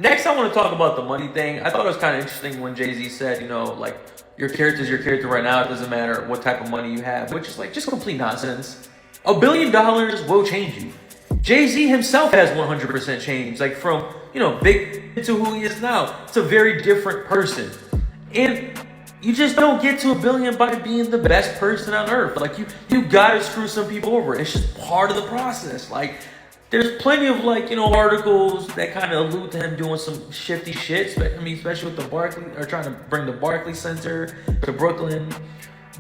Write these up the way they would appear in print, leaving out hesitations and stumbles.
Next, I want to talk about the money thing. I thought it was kind of interesting when Jay-Z said, like, your character's your character right now. It doesn't matter what type of money you have, which is like just complete nonsense. $1 billion will change you. Jay-Z himself has 100% changed, like from, big to who he is now. It's a very different person. And you just don't get to $1 billion by being the best person on earth. Like you gotta screw some people over. It's just part of the process. Like there's plenty of articles that kind of allude to him doing some shifty shit. Especially with the Barclay, or trying to bring the Barclay Center to Brooklyn,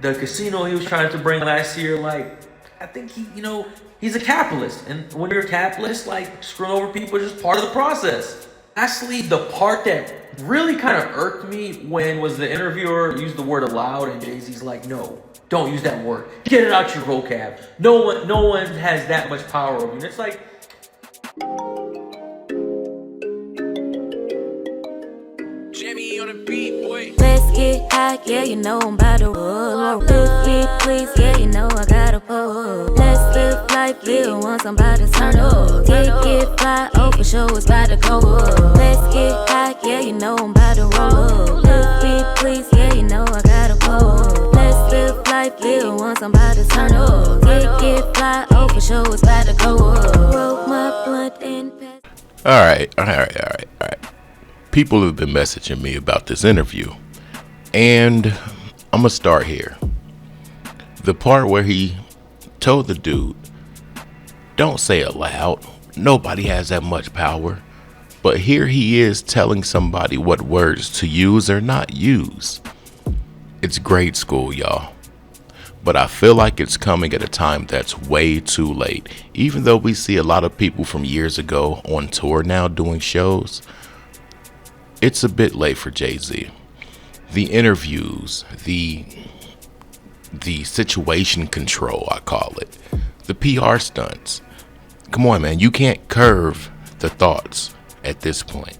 the casino he was trying to bring last year. Like I think he's a capitalist, and when you're a capitalist, like screwing over people is just part of the process. Actually, the part that really kind of irked me when was the interviewer used the word allowed, and Jay-Z's like, no, don't use that word. Get it out your vocab. No one has that much power over you. And it's like, Jimmy on the beat, boy. Let's get high, yeah, I'm about to roll. Please, yeah, I gotta pull. Let's live life, live once, I'm about to turn up. Get fly, for sure, it's about to go up. Let's get high, yeah, I'm about to roll. Please, yeah, I gotta pull. Let's live life, live once, I'm about to turn up. Get fly, for sure, it's about to go up. Roll my blunt and pass. All right. People have been messaging me about this interview, and I'm gonna start here. The part where he told the dude, don't say it loud, nobody has that much power. But here he is telling somebody what words to use or not use. It's grade school, y'all. But I feel like it's coming at a time that's way too late. Even though we see a lot of people from years ago on tour now doing shows, it's a bit late for Jay-Z. The interviews, the situation control, I call it, the PR stunts. Come on, man, you can't curve the thoughts at this point.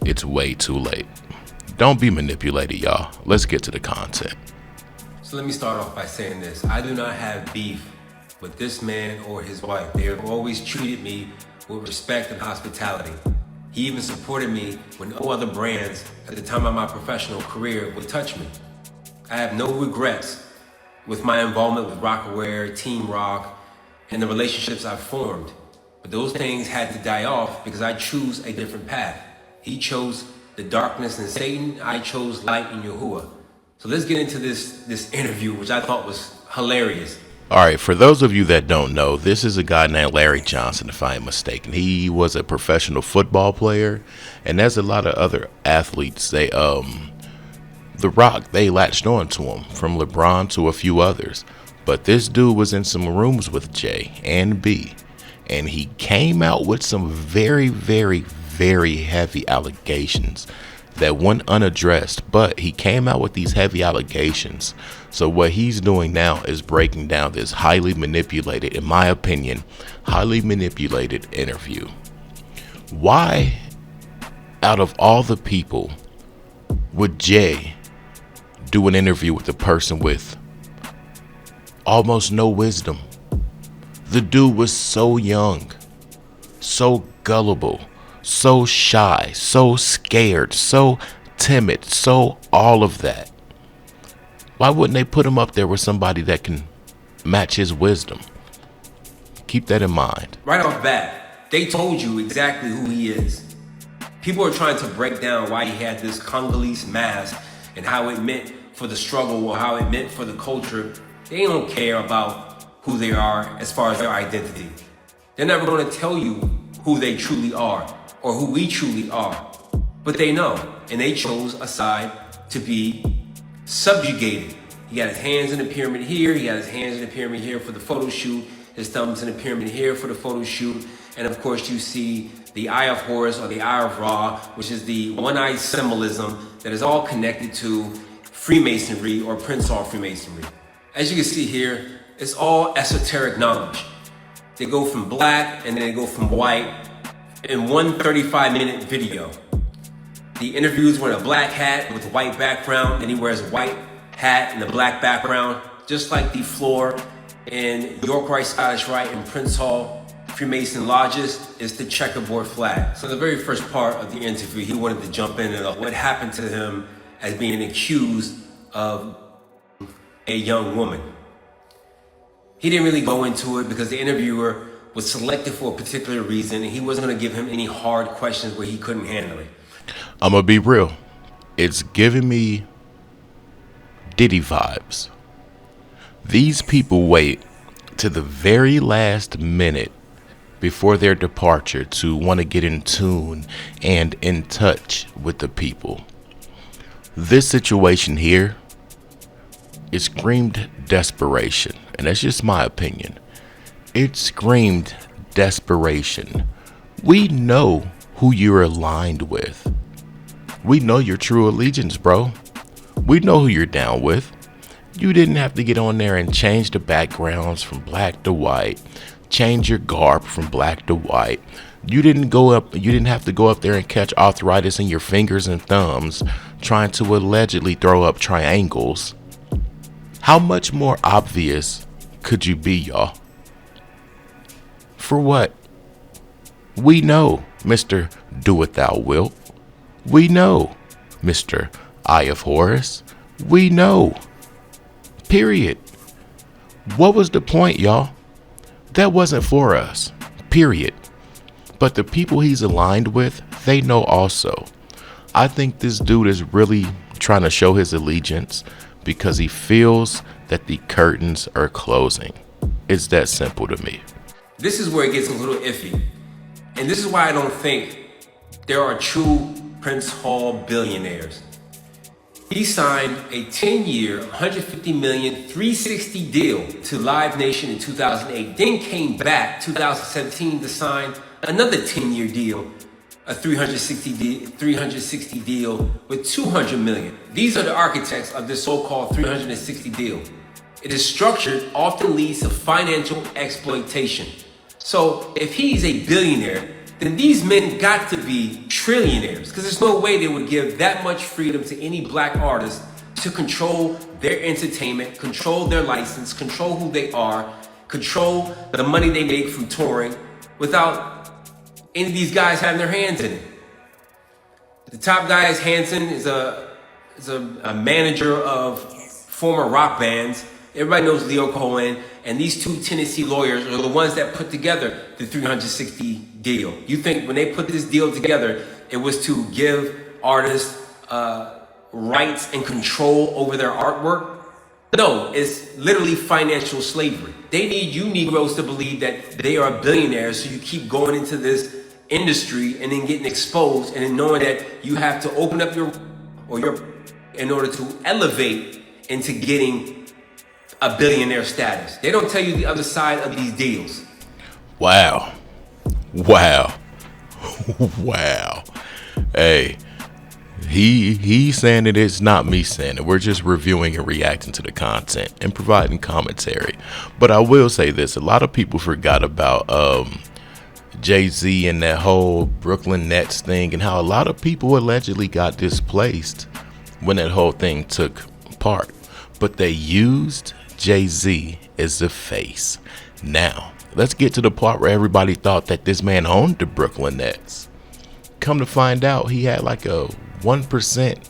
It's way too late. Don't be manipulated, y'all. Let's get to the content. So let me start off by saying this. I do not have beef with this man or his wife. They have always treated me with respect and hospitality. He even supported me when no other brands at the time of my professional career would touch me. I have no regrets with my involvement with Rockaware, Team Rock, and the relationships I've formed. But those things had to die off because I choose a different path. He chose the darkness and Satan. I chose light in Yahuwah. So let's get into this interview, which I thought was hilarious. All right, for those of you that don't know, this is a guy named Larry Johnson, if I am mistaken. He was a professional football player, and there's a lot of other athletes. The Rock, they latched on to him, from LeBron to a few others. But this dude was in some rooms with J and B, and he came out with some very, very, very heavy allegations that went unaddressed, but he came out with these heavy allegations. So what he's doing now is breaking down this highly manipulated, in my opinion, highly manipulated interview. Why, out of all the people, would Jay do an interview with a person with almost no wisdom? The dude was so young, so gullible, so shy, so scared, so timid, so all of that. Why wouldn't they put him up there with somebody that can match his wisdom? Keep that in mind. Right off the bat, they told you exactly who he is. People are trying to break down why he had this Congolese mask and how it meant for the struggle or how it meant for the culture. They don't care about who they are as far as their identity. They're never going to tell you who they truly are or who we truly are. But they know, and they chose a side to be subjugated. He got his hands in the pyramid here, he got his hands in the pyramid here for the photo shoot, his thumbs in the pyramid here for the photo shoot, and of course you see the Eye of Horus or the Eye of Ra, which is the one-eyed symbolism that is all connected to Freemasonry or Prince Hall Freemasonry. As you can see here, it's all esoteric knowledge. They go from black and then they go from white in one 35-minute video. The interviews wearing a black hat with a white background, then he wears a white hat and a black background, just like the floor in York Rite, Scottish Rite, and Prince Hall Freemason lodges is the checkerboard flag. So the very first part of the interview, he wanted to jump in and what happened to him as being accused of a young woman. He didn't really go into it because the interviewer was selected for a particular reason and he wasn't going to give him any hard questions where he couldn't handle it. I'm going to be real. It's giving me Diddy vibes. These people wait to the very last minute before their departure to want to get in tune and in touch with the people. This situation here, it screamed desperation, and that's just my opinion. It screamed desperation. We know who you're aligned with. We know your true allegiance, bro. We know who you're down with. You didn't have to get on there and change the backgrounds from black to white, change your garb from black to white. You didn't have to go up there and catch arthritis in your fingers and thumbs trying to allegedly throw up triangles. How much more obvious could you be, y'all? For what? We know, Mr. Do It Thou Wilt. We know, Mr. Eye of Horus. We know. Period. What was the point, y'all? That wasn't for us. Period. But the people he's aligned with, they know also. I think this dude is really trying to show his allegiance because he feels that the curtains are closing. It's that simple to me. This is where it gets a little iffy. And this is why I don't think there are true Prince Hall billionaires. He signed a 10-year, $150 million, 360 deal to Live Nation in 2008, then came back 2017 to sign another 10-year deal, a 360 deal with $200 million. These are the architects of this so-called 360 deal. It is structured, often leads to financial exploitation. So if he's a billionaire, then these men got to be trillionaires because there's no way they would give that much freedom to any black artist to control their entertainment, control their license, control who they are, control the money they make from touring without any of these guys having their hands in it. The top guy is Hanson, is a manager of former rock bands. Everybody knows Leo Cohen, and these two Tennessee lawyers are the ones that put together the 360 deal. You think when they put this deal together, it was to give artists rights and control over their artwork? No, it's literally financial slavery. They need you Negroes to believe that they are billionaires, so you keep going into this industry and then getting exposed and then knowing that you have to open up your in order to elevate into getting a billionaire status. They don't tell you the other side of these deals. Wow. Hey, he's saying it, it's not me saying it. We're just reviewing and reacting to the content and providing commentary. But I will say this, a lot of people forgot about Jay-Z and that whole Brooklyn Nets thing and how a lot of people allegedly got displaced when that whole thing took part. But they used Jay-Z as the face. Now, let's get to the part where everybody thought that this man owned the Brooklyn Nets. Come to find out, he had like a 1%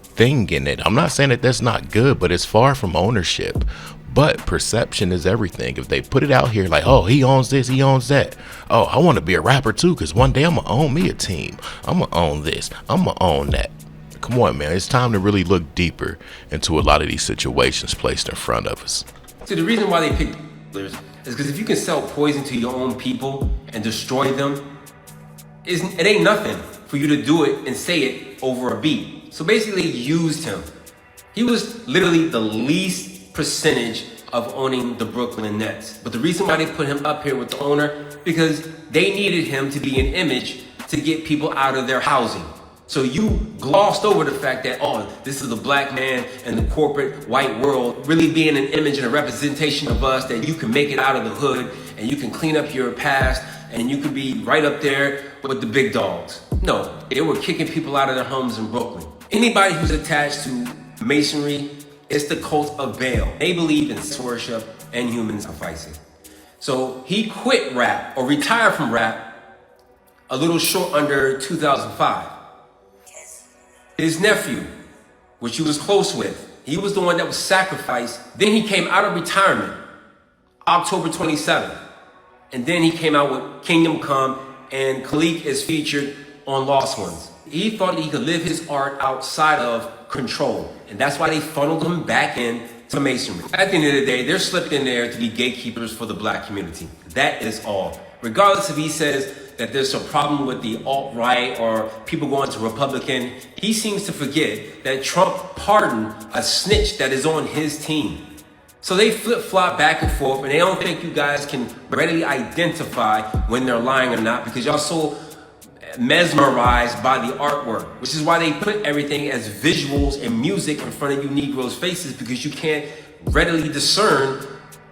thing in it. I'm not saying that that's not good, but it's far from ownership. But perception is everything. If they put it out here like, oh, he owns this, he owns that. Oh, I want to be a rapper too, because one day I'm going to own me a team. I'm going to own this. I'm going to own that. Come on, man. It's time to really look deeper into a lot of these situations placed in front of us. So the reason why they pick is because if you can sell poison to your own people and destroy them, it ain't nothing for you to do it and say it over a beat. So basically, he used him. He was literally the least percentage of owning the Brooklyn Nets. But the reason why they put him up here with the owner, because they needed him to be an image to get people out of their housing. So you glossed over the fact that, oh, this is a black man in the corporate white world, really being an image and a representation of us, that you can make it out of the hood and you can clean up your past and you can be right up there with the big dogs. No, they were kicking people out of their homes in Brooklyn. Anybody who's attached to Masonry, it's the cult of Baal. They believe in worship and human sacrificing. So he quit rap or retired from rap a little short under 2005. His nephew, which he was close with, he was the one that was sacrificed. Then he came out of retirement, October 27th. And then he came out with Kingdom Come, and Khalik is featured on Lost Ones. He thought he could live his art outside of control. And that's why they funneled him back in to Masonry. At the end of the day, they're slipped in there to be gatekeepers for the black community. That is all. Regardless if he says that there's a problem with the alt-right or people going to Republican, he seems to forget that Trump pardoned a snitch that is on his team. So they flip-flop back and forth, and they don't think you guys can readily identify when they're lying or not, because y'all so mesmerized by the artwork, which is why they put everything as visuals and music in front of you Negroes' faces, because you can't readily discern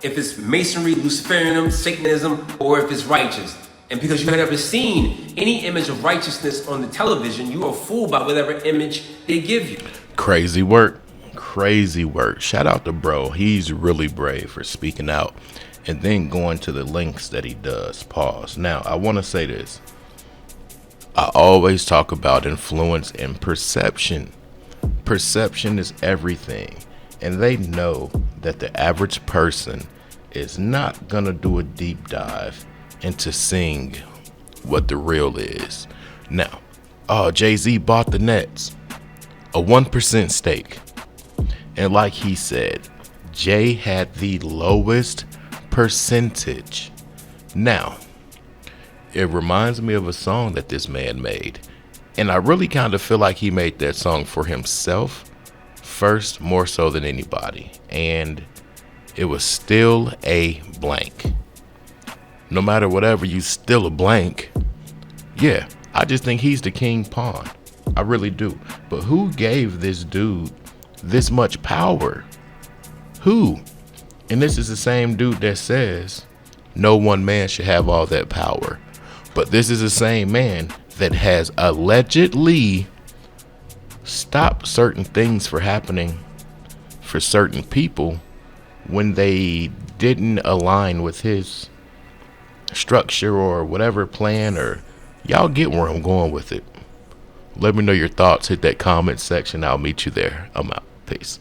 if it's Masonry, Luciferianism, Satanism, or if it's righteous. And because you had never seen any image of righteousness on the television, you are fooled by whatever image they give you. Crazy work. Crazy work. Shout out to bro. He's really brave for speaking out and then going to the lengths that he does. Pause. Now, I want to say this. I always talk about influence and perception. Perception is everything. And they know that the average person is not going to do a deep dive into seeing what the real is. Now, Jay-Z bought the Nets, a 1% stake. And like he said, Jay had the lowest percentage. Now, it reminds me of a song that this man made. And I really kind of feel like he made that song for himself first, more so than anybody. And it was still a blank. No matter whatever, you still a blank. Yeah, I just think he's the king pawn. I really do. But who gave this dude this much power? Who? And this is the same dude that says no one man should have all that power. But this is the same man that has allegedly stopped certain things from happening for certain people when they didn't align with his structure or whatever plan, or y'all get where I'm going with it. Let me know your thoughts. Hit that comment section. I'll meet you there. I'm out. Peace.